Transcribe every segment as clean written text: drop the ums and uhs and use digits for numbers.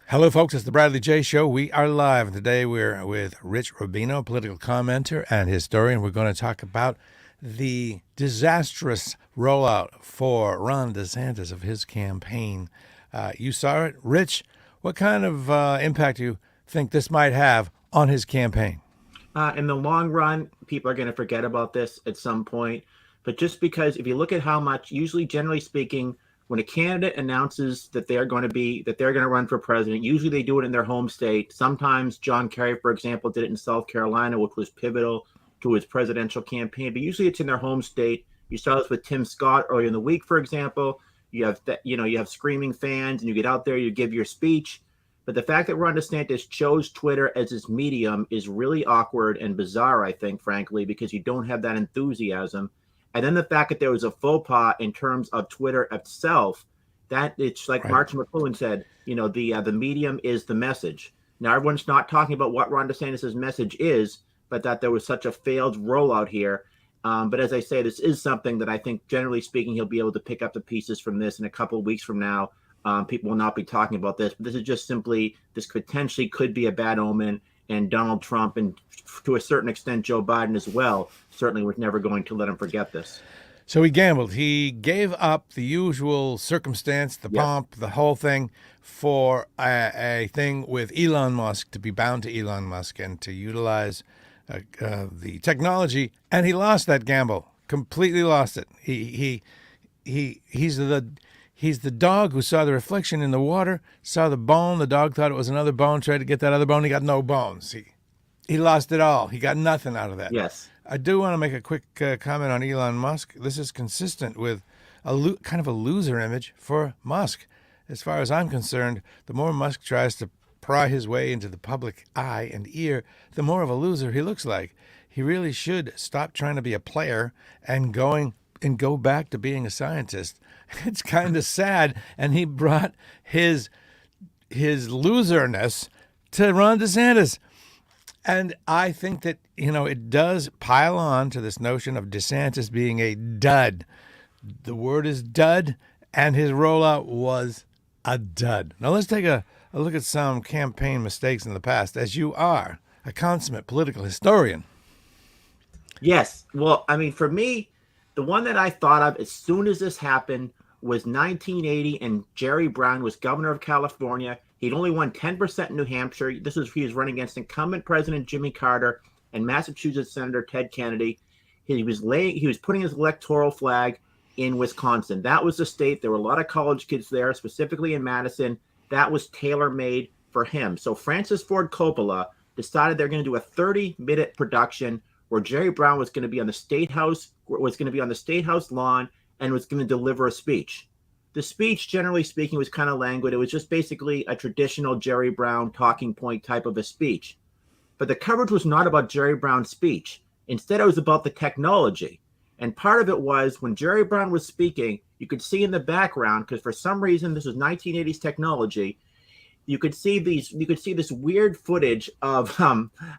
Hello, folks. It's the Bradley J. Show. We are live. Today we're with Rich Rubino, political commenter and historian. We're going to talk about the disastrous rollout for Ron DeSantis of his campaign. You saw it. Rich, what kind of impact do you think this might have on his campaign? In the long run, people are going to forget about this at some point. But just because if you look at how much, usually, generally speaking, when a candidate announces that they're going to run for president, usually they do it in their home state. Sometimes John Kerry, for example, did it in South Carolina, which was pivotal to his presidential campaign. But usually it's in their home state. You saw this with Tim Scott earlier in the week, for example. You have screaming fans, and you get out there, you give your speech. But the fact that Ron DeSantis chose Twitter as his medium is really awkward and bizarre, I think, frankly, because you don't have that enthusiasm. And then the fact that there was a faux pas in terms of Twitter itself, that it's like Right. Martin McLuhan said, the medium is the message. Now everyone's not talking about what Ron DeSantis' message is, but that there was such a failed rollout here. But as I say, this is something that I think, generally speaking, he'll be able to pick up the pieces from this in a couple of weeks from now. People will not be talking about this, but this is just simply, this potentially could be a bad omen. And Donald Trump, and to a certain extent, Joe Biden as well, certainly was never going to let him forget this. So he gambled. He gave up the usual circumstance, the Yep. pomp, the whole thing for a thing with Elon Musk, to be bound to Elon Musk and to utilize the technology. And he lost that gamble, completely lost it. He's the dog who saw the reflection in the water, saw the bone. The dog thought it was another bone, tried to get that other bone. He got no bones. He lost it all. He got nothing out of that. Yes. I do want to make a quick comment on Elon Musk. This is consistent with kind of a loser image for Musk. As far as I'm concerned, the more Musk tries to pry his way into the public eye and ear, the more of a loser he looks like. He really should stop trying to be a player and go back to being a scientist. It's kind of sad, and he brought his loserness to Ron DeSantis. And I think that, it does pile on to this notion of DeSantis being a dud. The word is dud, and his rollout was a dud. Now let's take a look at some campaign mistakes in the past, as you are a consummate political historian. Yes. Well, I mean, for me, the one that I thought of as soon as this happened was 1980, and Jerry Brown was governor of California. He'd only won 10% in New Hampshire. He was running against incumbent President Jimmy Carter and Massachusetts Senator Ted Kennedy. He was putting his electoral flag in Wisconsin. That was the state. There were a lot of college kids there, specifically in Madison. That was tailor-made for him. So Francis Ford Coppola decided they're going to do a 30-minute production where Jerry Brown was going to be on the state house lawn and was going to deliver a speech. The speech, generally speaking, was kind of languid. It was just basically a traditional Jerry Brown talking point type of a speech. But the coverage was not about Jerry Brown's speech. Instead, it was about the technology. And part of it was when Jerry Brown was speaking, you could see in the background, because for some reason this was 1980s technology, you could see this weird footage of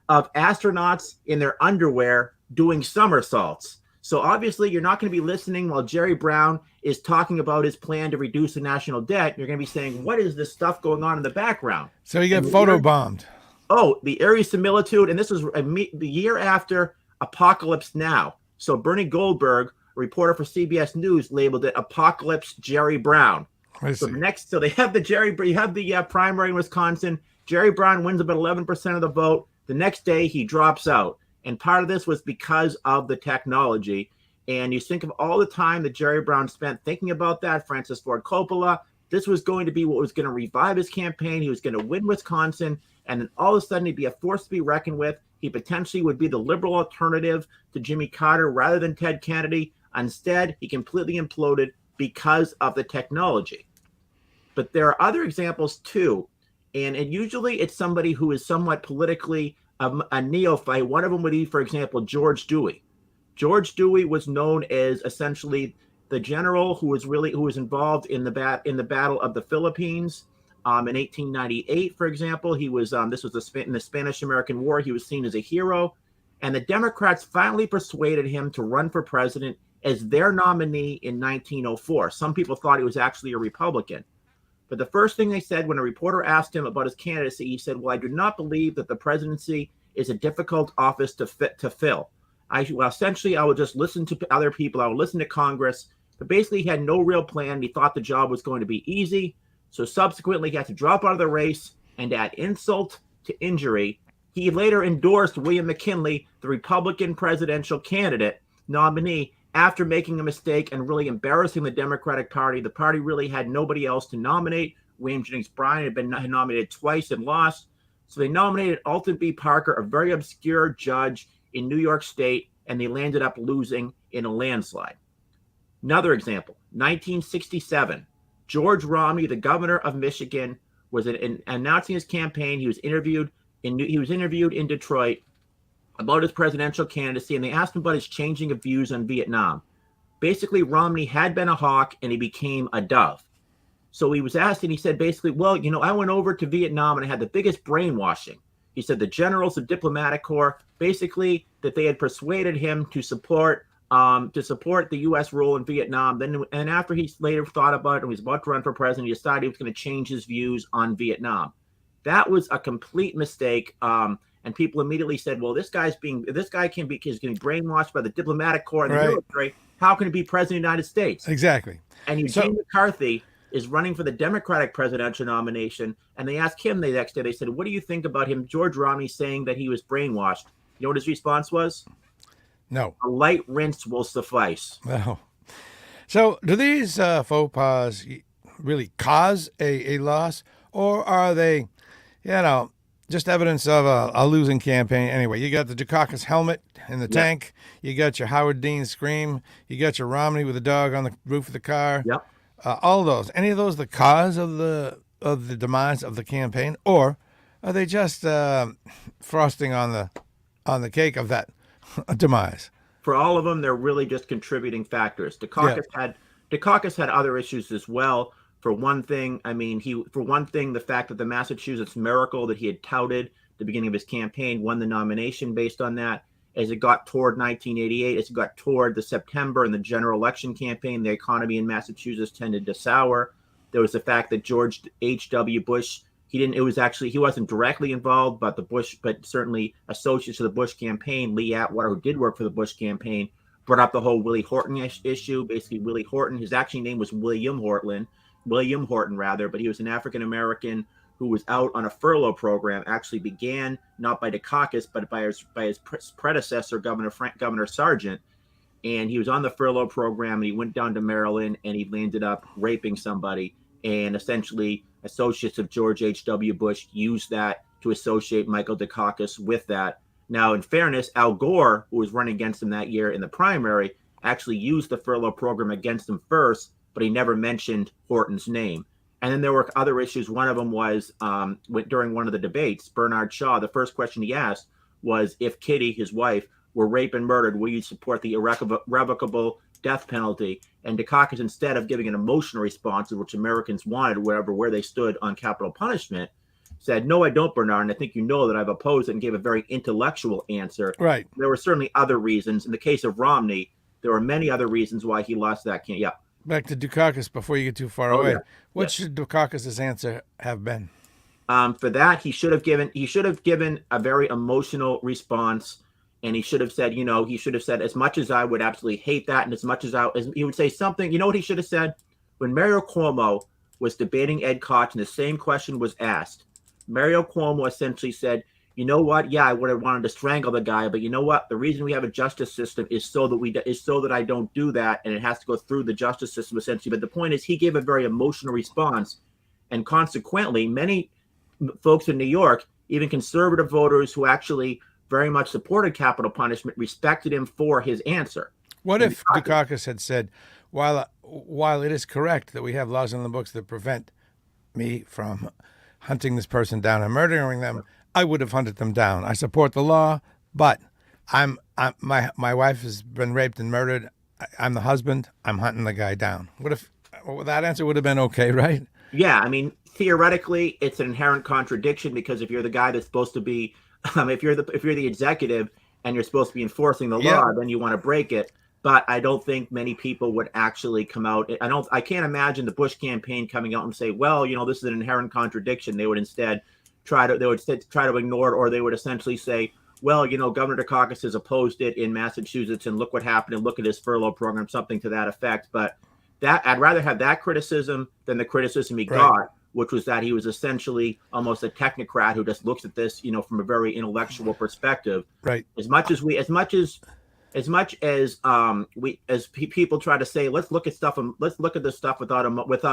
astronauts in their underwear doing somersaults. So obviously you're not going to be listening while Jerry Brown is talking about his plan to reduce the national debt. You're going to be saying, what is this stuff going on in the background? So he got photobombed. The eerie similitude, and this was the year after Apocalypse Now. So Bernie Goldberg, a reporter for CBS News, labeled it Apocalypse Jerry Brown. So they have the primary in Wisconsin. Jerry Brown wins about 11% of the vote. The next day he drops out. And part of this was because of the technology. And you think of all the time that Jerry Brown spent thinking about that, Francis Ford Coppola, this was going to be what was going to revive his campaign. He was going to win Wisconsin. And then all of a sudden he'd be a force to be reckoned with. He potentially would be the liberal alternative to Jimmy Carter rather than Ted Kennedy. Instead, he completely imploded because of the technology. But there are other examples too. And usually it's somebody who is somewhat politically a neophyte. One of them would be, for example, George Dewey. George Dewey was known as essentially the general who was involved in the Battle of the Philippines in 1898. For example, he was in the Spanish-American War. He was seen as a hero, and the Democrats finally persuaded him to run for president as their nominee in 1904. Some people thought he was actually a Republican. But the first thing they said when a reporter asked him about his candidacy, he said, "Well, I do not believe that the presidency is a difficult office to fill. Essentially, I will just listen to other people. I will listen to Congress." But basically, he had no real plan. He thought the job was going to be easy. So subsequently, he had to drop out of the race. And to add insult to injury, he later endorsed William McKinley, the Republican presidential candidate nominee, after making a mistake and really embarrassing the Democratic Party. The party really had nobody else to nominate. William Jennings Bryan had been nominated twice and lost. So they nominated Alton B. Parker, a very obscure judge in New York State, and they landed up losing in a landslide. Another example, 1967, George Romney, the governor of Michigan, was announcing his campaign. He was interviewed in Detroit about his presidential candidacy, and they asked him about his changing of views on Vietnam. Basically, Romney had been a hawk, and he became a dove. So he was asked, and he said basically, "Well, I went over to Vietnam, and I had the biggest brainwashing." He said the generals of diplomatic corps, basically, that they had persuaded him to support the U.S. role in Vietnam. And after he later thought about it and was about to run for president, he decided he was going to change his views on Vietnam. That was a complete mistake. And people immediately said, "Well, this guy is getting brainwashed by the diplomatic corps and the military. How can he be president of the United States?" Exactly. And Eugene McCarthy is running for the Democratic presidential nomination. And they asked him the next day, they said, "What do you think about him, George Romney, saying that he was brainwashed?" You know what his response was? No. "A light rinse will suffice." No. So do these faux pas really cause a loss, or are they, just evidence of a losing campaign? Anyway, you got the Dukakis helmet in the tank. You got your Howard Dean scream. You got your Romney with a dog on the roof of the car. Yep. All those. Any of those the cause of the demise of the campaign, or are they just frosting on the cake of that demise? For all of them, they're really just contributing factors. Dukakis had other issues as well. For one thing, the fact that the Massachusetts miracle that he had touted at the beginning of his campaign won the nomination based on that. As it got toward 1988, as it got toward the September and the general election campaign, the economy in Massachusetts tended to sour. There was the fact that George H.W. Bush, he wasn't directly involved, but certainly associates of the Bush campaign, Lee Atwater, who did work for the Bush campaign, brought up the whole Willie Horton issue. Basically, Willie Horton, his actual name was William Horton, but he was an African-American who was out on a furlough program, actually began not by Dukakis, but by his predecessor, Governor Sargent. And he was on the furlough program, and he went down to Maryland, and he landed up raping somebody. And essentially, associates of George H.W. Bush used that to associate Michael Dukakis with that. Now, in fairness, Al Gore, who was running against him that year in the primary, actually used the furlough program against him first, but he never mentioned Horton's name. And then there were other issues. One of them was during one of the debates, Bernard Shaw, the first question he asked was, if Kitty, his wife, were raped and murdered, will you support the irrevocable death penalty? And Dukakis, instead of giving an emotional response, which Americans wanted, where they stood on capital punishment, said, "No, I don't, Bernard, and I think you know that I've opposed it," and gave a very intellectual answer. Right. There were certainly other reasons. In the case of Romney, there were many other reasons why he lost that case. Yeah. Back to Dukakis before you get too far away. Yeah. What should Dukakis' answer have been? For that, he should have given a very emotional response, and he should have said, as much as I would absolutely hate that, and as much as he would say something, you know what he should have said? When Mario Cuomo was debating Ed Koch and the same question was asked, Mario Cuomo essentially said, "You know what? Yeah, I would have wanted to strangle the guy, but you know what? The reason we have a justice system is so that I don't do that, and it has to go through the justice system essentially." But the point is, he gave a very emotional response, and consequently, many folks in New York, even conservative voters who actually very much supported capital punishment, respected him for his answer. What if Dukakis had said, while it is correct that we have laws in the books that prevent me from hunting this person down and murdering them, I would have hunted them down. I support the law, but my wife has been raped and murdered. I'm the husband. I'm hunting the guy down. What if that answer would have been okay, right? Yeah, theoretically, it's an inherent contradiction, because if you're the guy that's supposed to be, if you're the executive and you're supposed to be enforcing the law, then you want to break it. but I don't think many people would actually come out. I can't imagine the Bush campaign coming out and say, well, this is an inherent contradiction. They would instead try to ignore it, or they would essentially say, well, Governor Dukakis has opposed it in Massachusetts, and look what happened, and look at his furlough program, something to that effect. But I'd rather have that criticism than the criticism he got, which was that he was essentially almost a technocrat who just looks at this, from a very intellectual perspective. Right. As much as people try to say, let's look at stuff and let's look at this stuff without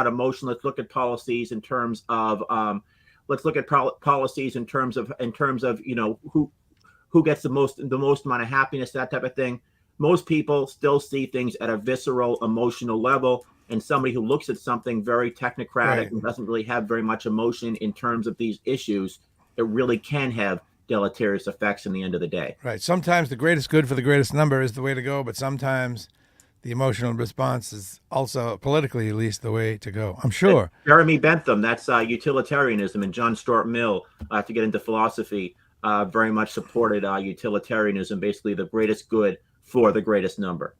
emotion. Let's look at policies in terms of who gets the most amount of happiness, that type of thing. Most people still see things at a visceral, emotional level, and somebody who looks at something very technocratic and doesn't really have very much emotion in terms of these issues, it really can have deleterious effects in the end of the day. Right. Sometimes the greatest good for the greatest number is the way to go, but sometimes the emotional response is also, politically at least, the way to go, I'm sure. Jeremy Bentham, that's utilitarianism, and John Stuart Mill, to get into philosophy, very much supported utilitarianism, basically the greatest good for the greatest number.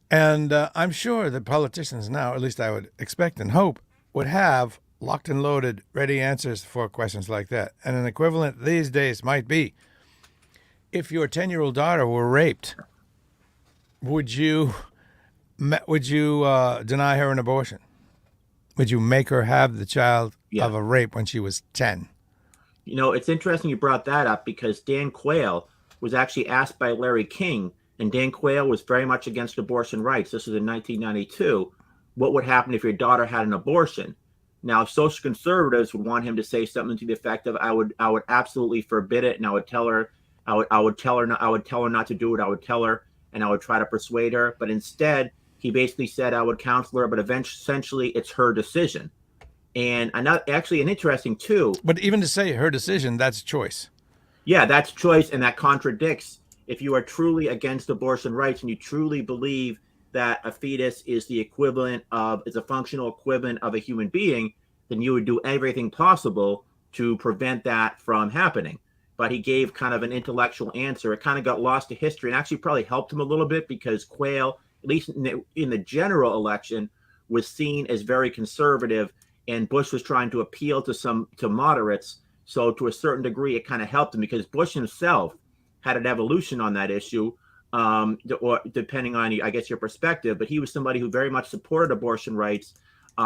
And I'm sure that politicians now, at least I would expect and hope, would have locked and loaded ready answers for questions like that. And an equivalent these days might be, if your 10-year-old daughter were raped, would you deny her an abortion? Would you make her have the child of a rape when she was 10? It's interesting you brought that up, because Dan Quayle was actually asked by Larry King, and Dan Quayle was very much against abortion rights. This was in 1992. What would happen if your daughter had an abortion? Now, social conservatives would want him to say something to the effect of, I would absolutely forbid it, and I would tell her not to do it. I would tell her, and I would try to persuade her. But instead, he basically said, I would counsel her, but essentially it's her decision. And actually, an interesting too. But even to say her decision, that's choice. Yeah, that's choice, and that contradicts. If you are truly against abortion rights and you truly believe that a fetus is a functional equivalent of a human being, then you would do everything possible to prevent that from happening. But he gave kind of an intellectual answer. It kind of got lost to history, and actually probably helped him a little bit, because Quayle, at least in the general election, was seen as very conservative, and Bush was trying to appeal to moderates. So to a certain degree, it kind of helped him, because Bush himself had an evolution on that issue, or depending on, I guess, your perspective. But he was somebody who very much supported abortion rights.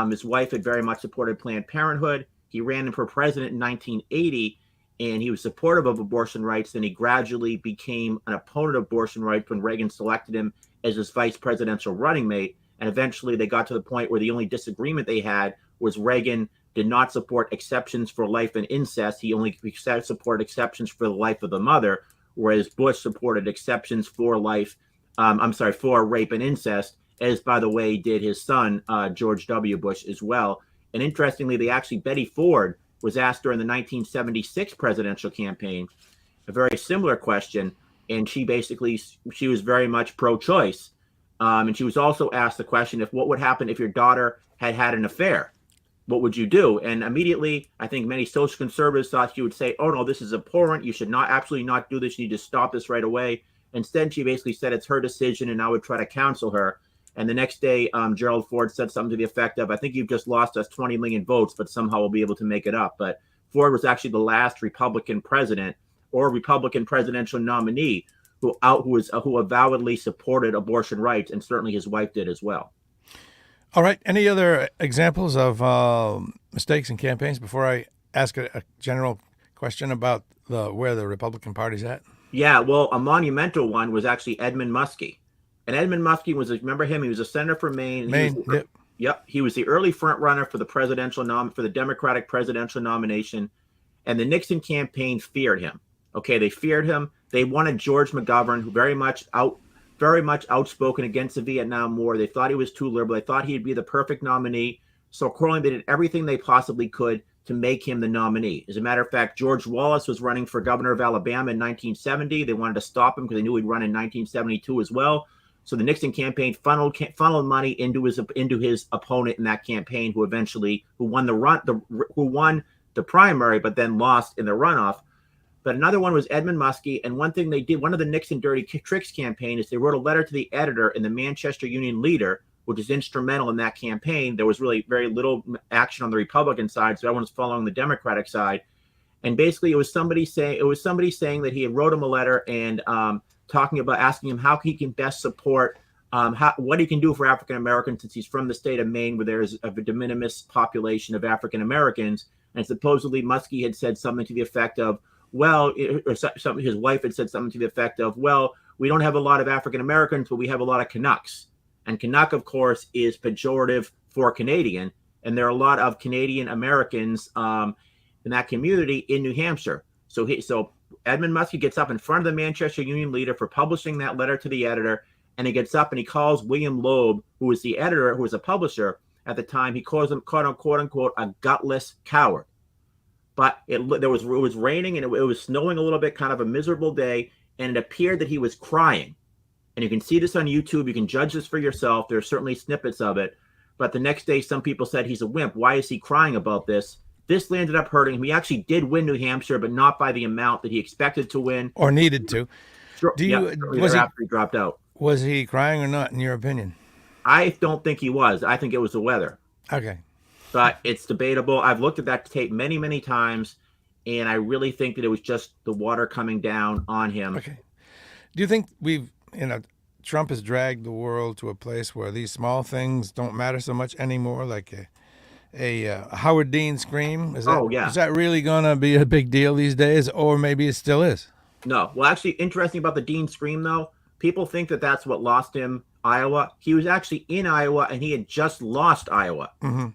His wife had very much supported Planned Parenthood. He ran for president in 1980, and he was supportive of abortion rights. Then he gradually became an opponent of abortion rights when Reagan selected him as his vice presidential running mate. And eventually they got to the point where the only disagreement they had was Reagan did not support exceptions for life and incest. He only supported exceptions for the life of the mother, whereas Bush supported exceptions for for rape and incest, as, by the way, did his son, George W. Bush, as well. And interestingly, Betty Ford was asked during the 1976 presidential campaign a very similar question, and she was very much pro-choice. And she was also asked the question, what would happen if your daughter had an affair? What would you do? And immediately, I think many social conservatives thought she would say, oh, no, this is abhorrent. You should absolutely not do this. You need to stop this right away. Instead, she basically said it's her decision, and I would try to counsel her. And the next day, Gerald Ford said something to the effect of, I think you've just lost us 20 million votes, but somehow we'll be able to make it up. But Ford was actually the last Republican president or Republican presidential nominee who avowedly supported abortion rights, and certainly his wife did as well. All right. Any other examples of mistakes in campaigns before I ask a general question about where the Republican Party's at? Yeah, well, a monumental one was actually Edmund Muskie. And Edmund Muskie remember him? He was a senator for Maine. He was the early front runner for the Democratic presidential nomination. And the Nixon campaign feared him. Okay, they feared him. They wanted George McGovern, who very much outspoken against the Vietnam War. They thought he was too liberal. They thought he'd be the perfect nominee. So accordingly, they did everything they possibly could to make him the nominee. As a matter of fact, George Wallace was running for governor of Alabama in 1970. They wanted to stop him because they knew he'd run in 1972 as well. So the Nixon campaign funneled money into his opponent in that campaign, who won the primary, but then lost in the runoff. But another one was Edmund Muskie. And one thing they did, one of the Nixon dirty tricks campaign is they wrote a letter to the editor in the Manchester Union Leader, which is instrumental in that campaign. There was really very little action on the Republican side, so everyone was following the Democratic side. And basically, it was somebody saying that he had wrote him a letter and talking about asking him how he can best support what he can do for African Americans, since he's from the state of Maine, where there's a de minimis population of African Americans. And supposedly Muskie had said something to the effect of, well, or something, his wife had said something to the effect of, well, we don't have a lot of African Americans, but we have a lot of Canucks. And Canuck, of course, is pejorative for Canadian. And there are a lot of Canadian Americans in that community in New Hampshire. So Edmund Muskie gets up in front of the Manchester Union Leader for publishing that letter to the editor. And he gets up and he calls William Loeb, who was the editor, who was a publisher at the time. He calls him, quote unquote, a gutless coward. But it was raining and it was snowing a little bit, kind of a miserable day. And it appeared that he was crying. And you can see this on YouTube. You can judge this for yourself. There are certainly snippets of it. But the next day, some people said he's a wimp. Why is he crying about this? This landed up hurting him. He actually did win New Hampshire, but not by the amount that he expected to win. Or needed to. Sure. After he dropped out. Was he crying or not, in your opinion? I don't think he was. I think it was the weather. Okay. But it's debatable. I've looked at that tape many, many times, and I really think that it was just the water coming down on him. Okay. Do you think Trump has dragged the world to a place where these small things don't matter so much anymore, like a Howard Dean scream? Is that really going to be a big deal these days, or maybe it still is? No. Well, actually, interesting about the Dean scream, though, people think that that's what lost him Iowa. He was actually in Iowa, and he had just lost Iowa. Mm-hmm.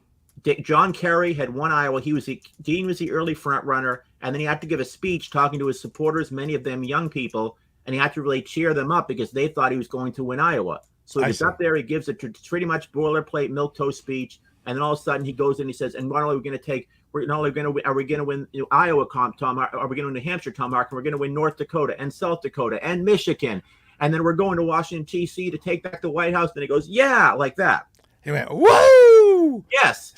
John Kerry had won Iowa. Dean was the early front runner, and then he had to give a speech talking to his supporters, many of them young people, and he had to really cheer them up because they thought he was going to win Iowa. So he gets up there, he gives a pretty much boilerplate milquetoast speech, and then all of a sudden he goes in, he says, "And are we going to win Iowa, Tom? Are we going to win New Hampshire, Tom Harkin? We're going to win North Dakota and South Dakota and Michigan, and then we're going to Washington D.C. to take back the White House." And he goes, "Yeah," like that. He went, "Woo!" Yes.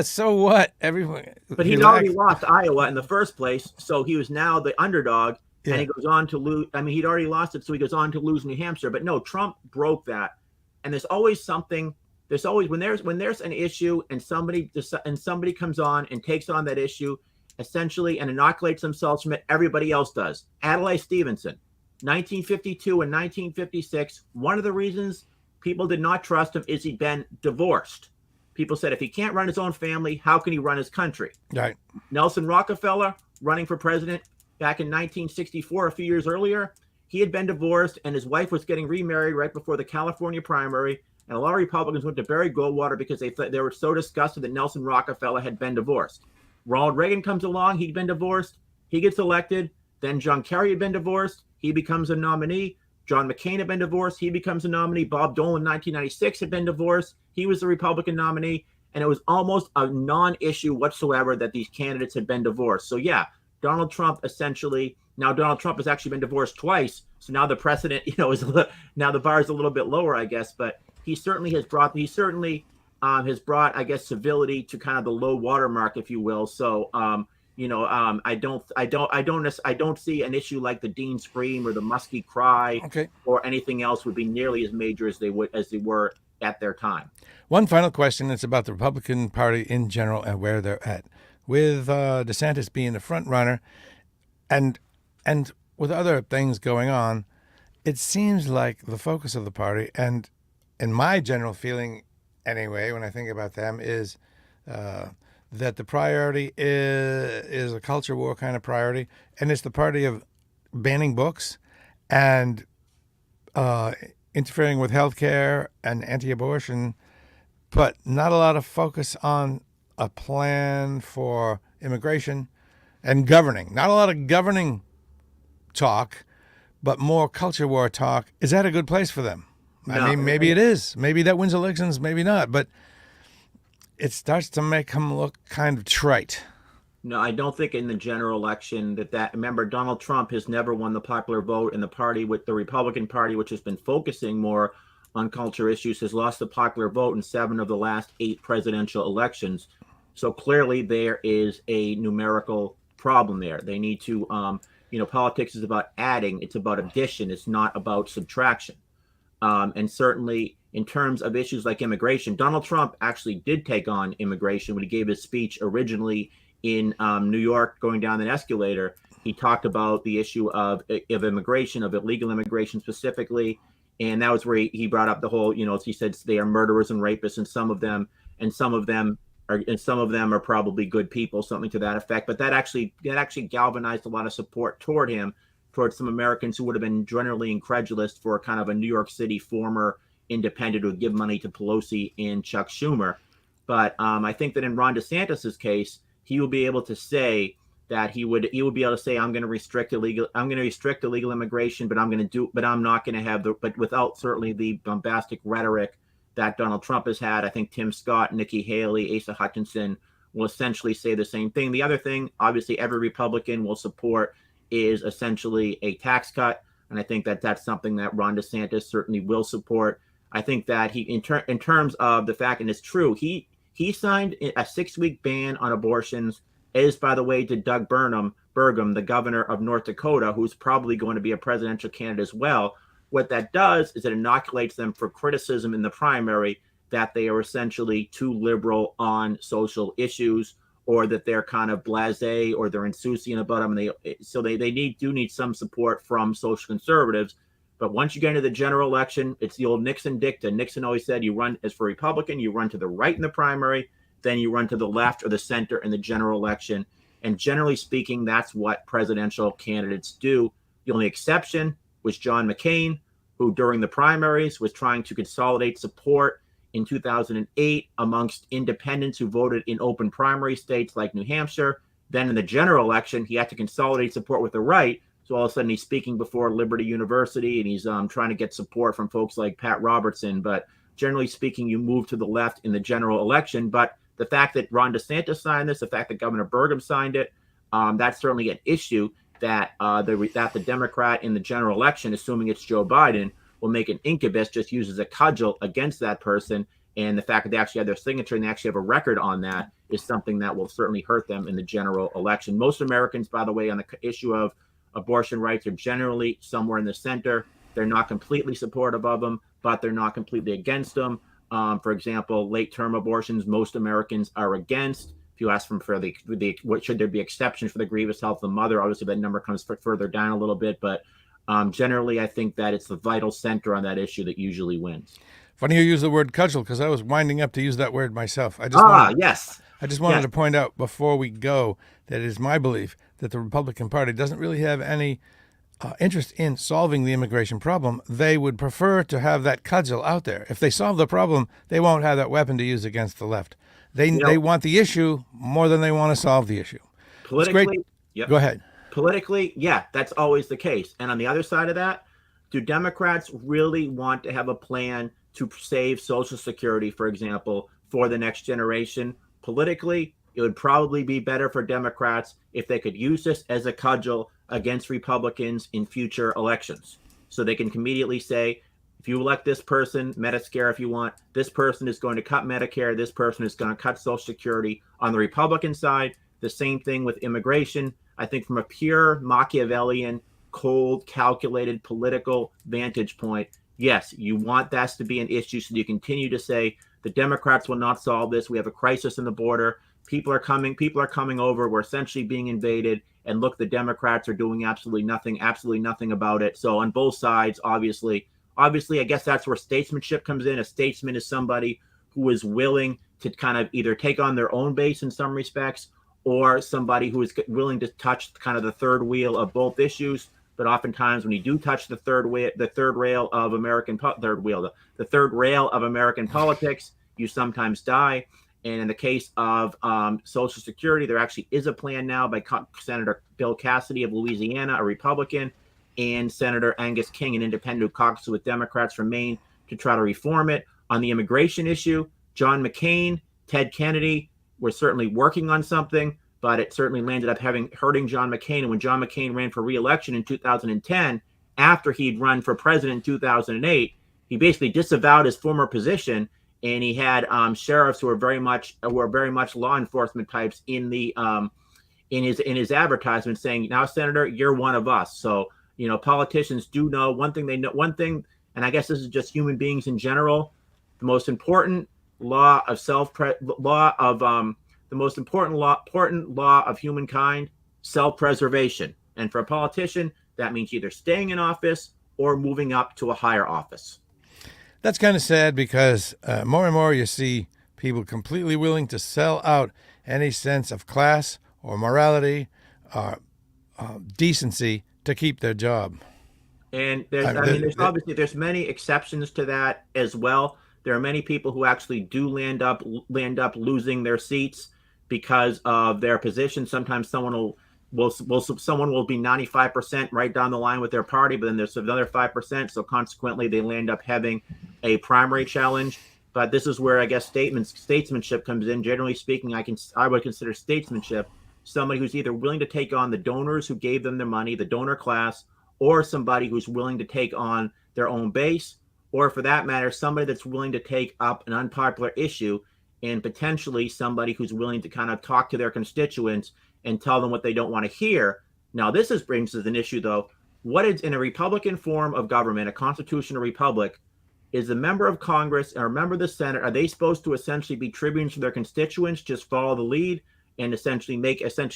So what? Everyone. But he'd already lost Iowa in the first place, so he was now the underdog. Yeah. And he goes on to lose. I mean, he'd already lost it, so he goes on to lose New Hampshire. But no, Trump broke that. And there's always something. There's always when there's an issue and somebody comes on and takes on that issue, essentially, and inoculates themselves from it. Everybody else does. Adlai Stevenson, 1952 and 1956. One of the reasons people did not trust him is he'd been divorced. People said if he can't run his own family, how can he run his country? Right. Nelson Rockefeller, running for president back in 1964, a few years earlier, he had been divorced and his wife was getting remarried right before the California primary. And a lot of Republicans went to Barry Goldwater because they were so disgusted that Nelson Rockefeller had been divorced. Ronald Reagan comes along. He'd been divorced. He gets elected. Then John Kerry had been divorced. He becomes a nominee. John McCain had been divorced. He becomes a nominee. Bob Dole in 1996 had been divorced. He was the Republican nominee. And it was almost a non-issue whatsoever that these candidates had been divorced. So, yeah, Donald Trump has actually been divorced twice. So now the precedent, now the bar is a little bit lower, I guess. But he certainly has brought, I guess, civility to kind of the low watermark, if you will. So, I don't see an issue like the Dean scream or the Muskie cry, or anything else would be nearly as major as they were at their time. One final question. It's about the Republican Party in general and where they're at. With DeSantis being the front runner, and with other things going on, it seems like the focus of the party, and in my general feeling anyway, when I think about them, is that the priority is a culture war kind of priority, and it's the party of banning books and interfering with healthcare and anti-abortion, but not a lot of focus on a plan for immigration and governing. Not a lot of governing talk, but more culture war talk. Is that a good place for them? No, I mean, maybe it is. Maybe that wins elections, maybe not. But it starts to make them look kind of trite. No, I don't think in the general election remember, Donald Trump has never won the popular vote, and the Republican Party, which has been focusing more on culture issues, has lost the popular vote in 7 of the last 8 presidential elections. So clearly there is a numerical problem there. They need to, politics is about adding, it's about addition, it's not about subtraction. And certainly in terms of issues like immigration, Donald Trump actually did take on immigration when he gave his speech originally in New York, going down an escalator. He talked about the issue of immigration, of illegal immigration specifically. And that was where he brought up the whole, he said they are murderers and rapists, and some of them are probably good people, something to that effect. But that actually galvanized a lot of support toward him, towards some Americans who would have been generally incredulous for kind of a New York City former independent who would give money to Pelosi and Chuck Schumer. But I think that in Ron DeSantis's case, he will be able to say that he would be able to say, I'm going to restrict illegal immigration, but I'm not going to have but without certainly the bombastic rhetoric that Donald Trump has had. I think Tim Scott, Nikki Haley, Asa Hutchinson will essentially say the same thing. The other thing, obviously, every Republican will support is essentially a tax cut. And I think that that's something that Ron DeSantis certainly will support. I think that he, in terms of the fact, and it's true, he signed a 6-week ban on abortions, as, by the way, to Doug Burgum, the governor of North Dakota, who's probably going to be a presidential candidate as well. What that does is it inoculates them for criticism in the primary that they are essentially too liberal on social issues, or that they're kind of blasé, or they're insouciant about them. They do need some support from social conservatives. But once you get into the general election, it's the old Nixon dicta. Nixon always said, you run as for Republican, you run to the right in the primary, then you run to the left or the center in the general election. And generally speaking, that's what presidential candidates do. The only exception was John McCain, who during the primaries was trying to consolidate support in 2008 amongst independents who voted in open primary states like New Hampshire. Then in the general election, he had to consolidate support with the right. So all of a sudden he's speaking before Liberty University, and he's trying to get support from folks like Pat Robertson. But generally speaking, you move to the left in the general election. But the fact that Ron DeSantis signed this, the fact that Governor Burgum signed it, that's certainly an issue that the Democrat in the general election, assuming it's Joe Biden, will make an incubus, just uses a cudgel against that person. And the fact that they actually have their signature and they actually have a record on that is something that will certainly hurt them in the general election. Most Americans, by the way, on the issue of abortion rights are generally somewhere in the center. They're not completely supportive of them, but they're not completely against them. For example, late-term abortions, most Americans are against. If you ask them for what should there be exceptions for the grievous health of the mother, obviously that number comes further down a little bit. But generally, I think that it's the vital center on that issue that usually wins. Funny you use the word cudgel, because I was winding up to use that word myself. I just wanted to point out before we go that it is my belief that the Republican Party doesn't really have any interest in solving the immigration problem. They would prefer to have that cudgel out there. If they solve the problem, they won't have that weapon to use against the left. They want the issue more than they want to solve the issue. Politically, Go ahead. Politically, yeah, that's always the case. And on the other side of that, do Democrats really want to have a plan to save Social Security, for example, for the next generation? Politically, it would probably be better for Democrats if they could use this as a cudgel against Republicans in future elections. So they can immediately say, if you elect this person, Medicare, if you want, this person is going to cut Medicare, this person is going to cut Social Security. On the Republican side, the same thing with immigration. I think from a pure Machiavellian, cold, calculated political vantage point, yes, you want that to be an issue, so you continue to say the Democrats will not solve this. We have a crisis in the border. People are coming over. We're essentially being invaded. And look, the Democrats are doing absolutely nothing about it. So on both sides, obviously, I guess that's where statesmanship comes in. A statesman is somebody who is willing to kind of either take on their own base in some respects, or somebody who is willing to touch kind of the third wheel of both issues. But oftentimes, when you do touch the third rail of American politics, you sometimes die. And in the case of Social Security, there actually is a plan now by Senator Bill Cassidy of Louisiana, a Republican, and Senator Angus King, an independent who caucuses with Democrats from Maine, to try to reform it. On the immigration issue, John McCain, Ted Kennedy were certainly working on something, but it certainly landed up hurting John McCain. And when John McCain ran for re-election in 2010, after he'd run for president in 2008, he basically disavowed his former position, and he had sheriffs who were very much law enforcement types in the in his advertisement saying, now, Senator, you're one of us. So, politicians do know one thing. They know one thing, and I guess this is just human beings in general. The most important law of important law of humankind, self-preservation. And for a politician, that means either staying in office or moving up to a higher office. That's kind of sad because more and more you see people completely willing to sell out any sense of class or morality or decency to keep their job. And there's many exceptions to that as well. There are many people who actually do land up losing their seats because of their position. Sometimes someone will be 95% right down the line with their party, but then there's another 5%. So consequently, they land up having a primary challenge. But this is where I guess statesmanship comes in. Generally speaking, I would consider statesmanship somebody who's either willing to take on the donors who gave them the money, the donor class, or somebody who's willing to take on their own base, or for that matter, somebody that's willing to take up an unpopular issue, and potentially somebody who's willing to kind of talk to their constituents and tell them what they don't want to hear. Now, this brings us an issue, though. What is in a Republican form of government, a constitutional republic, is the member of Congress or a member of the Senate, are they supposed to essentially be tribunes to their constituents, just follow the lead, and essentially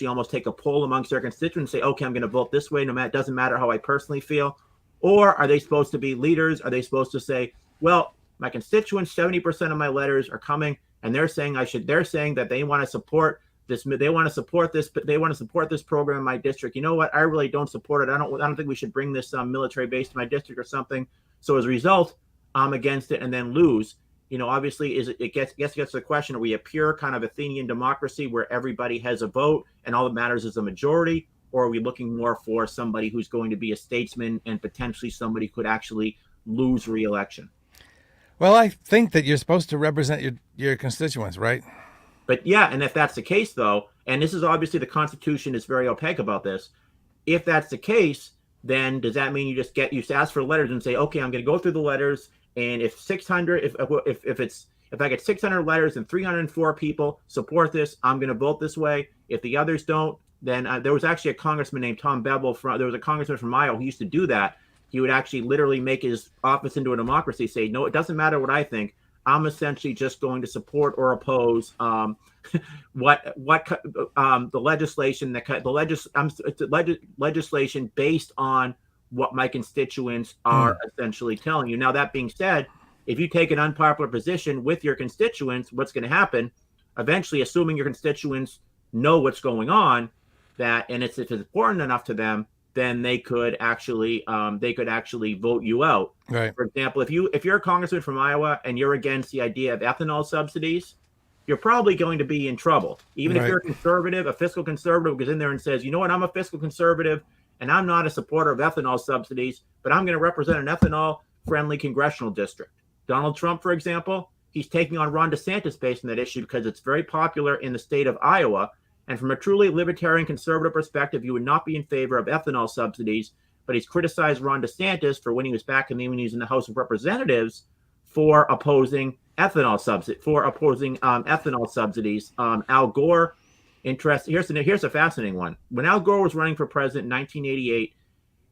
almost take a poll amongst their constituents, say, okay, I'm going to vote this way, it doesn't matter how I personally feel? Or are they supposed to be leaders? Are they supposed to say, well, my constituents, 70% of my letters are coming, and they're saying that they want to support this, they want to support this program in my district. You know what? I really don't support it. I don't think we should bring this military base to my district or something. So as a result, I'm against it, and then lose. Obviously, it gets to the question: are we a pure kind of Athenian democracy where everybody has a vote and all that matters is a majority, or are we looking more for somebody who's going to be a statesman and potentially somebody who could actually lose re-election? Well, I think that you're supposed to represent your constituents, right? But yeah, and if that's the case, though, and this is obviously the Constitution is very opaque about this. If that's the case, then does that mean you just ask for letters and say, okay, I'm going to go through the letters, and if I get 600 letters and 304 people support this, I'm going to vote this way. If the others don't, then there was actually a congressman named Tom Bevel there was a congressman from Iowa who used to do that. He would actually literally make his office into a democracy, say, no, it doesn't matter what I think. I'm essentially just going to support or oppose legislation based on what my constituents are essentially telling you. Now, that being said, if you take an unpopular position with your constituents, what's going to happen? Eventually, assuming your constituents know what's going on, if it's important enough to them, then they could actually vote you out. Right. For example, if you're a congressman from Iowa and you're against the idea of ethanol subsidies, you're probably going to be in trouble. Even if you're a conservative, a fiscal conservative goes in there and says, you know what, I'm a fiscal conservative and I'm not a supporter of ethanol subsidies, but I'm going to represent an ethanol-friendly congressional district. Donald Trump, for example, he's taking on Ron DeSantis based on that issue because it's very popular in the state of Iowa. And from a truly libertarian conservative perspective, you would not be in favor of ethanol subsidies, but he's criticized Ron DeSantis for when he was in the House of Representatives for opposing ethanol subsidies. Al Gore, here's a fascinating one. When Al Gore was running for president in 1988,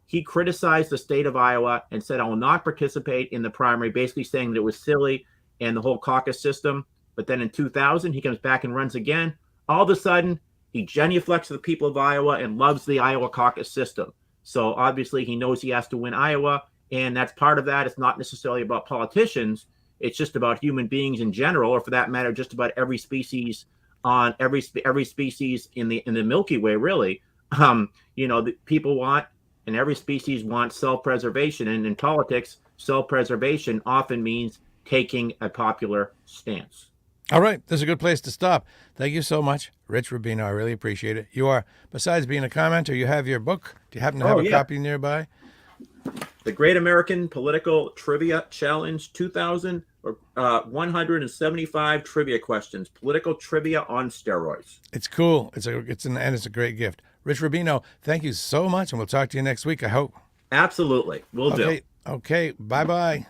he criticized the state of Iowa and said, I will not participate in the primary, basically saying that it was silly and the whole caucus system. But then in 2000, he comes back and runs again. All of a sudden, he genuflects to the people of Iowa and loves the Iowa caucus system. So obviously, he knows he has to win Iowa, and that's part of that. It's not necessarily about politicians. It's just about human beings in general, or for that matter, just about every species in the Milky Way, really. The people want, and every species wants self-preservation. And in politics, self-preservation often means taking a popular stance. All right, this is a good place to stop. Thank you so much, Rich Rubino. I really appreciate it. You are, besides being a commenter, you have your book. Do you happen to have a copy nearby? The Great American Political Trivia Challenge 175 trivia questions. Political trivia on steroids. It's cool. It's a great gift. Rich Rubino, thank you so much, and we'll talk to you next week, I hope. Absolutely. We'll do. Okay, bye-bye.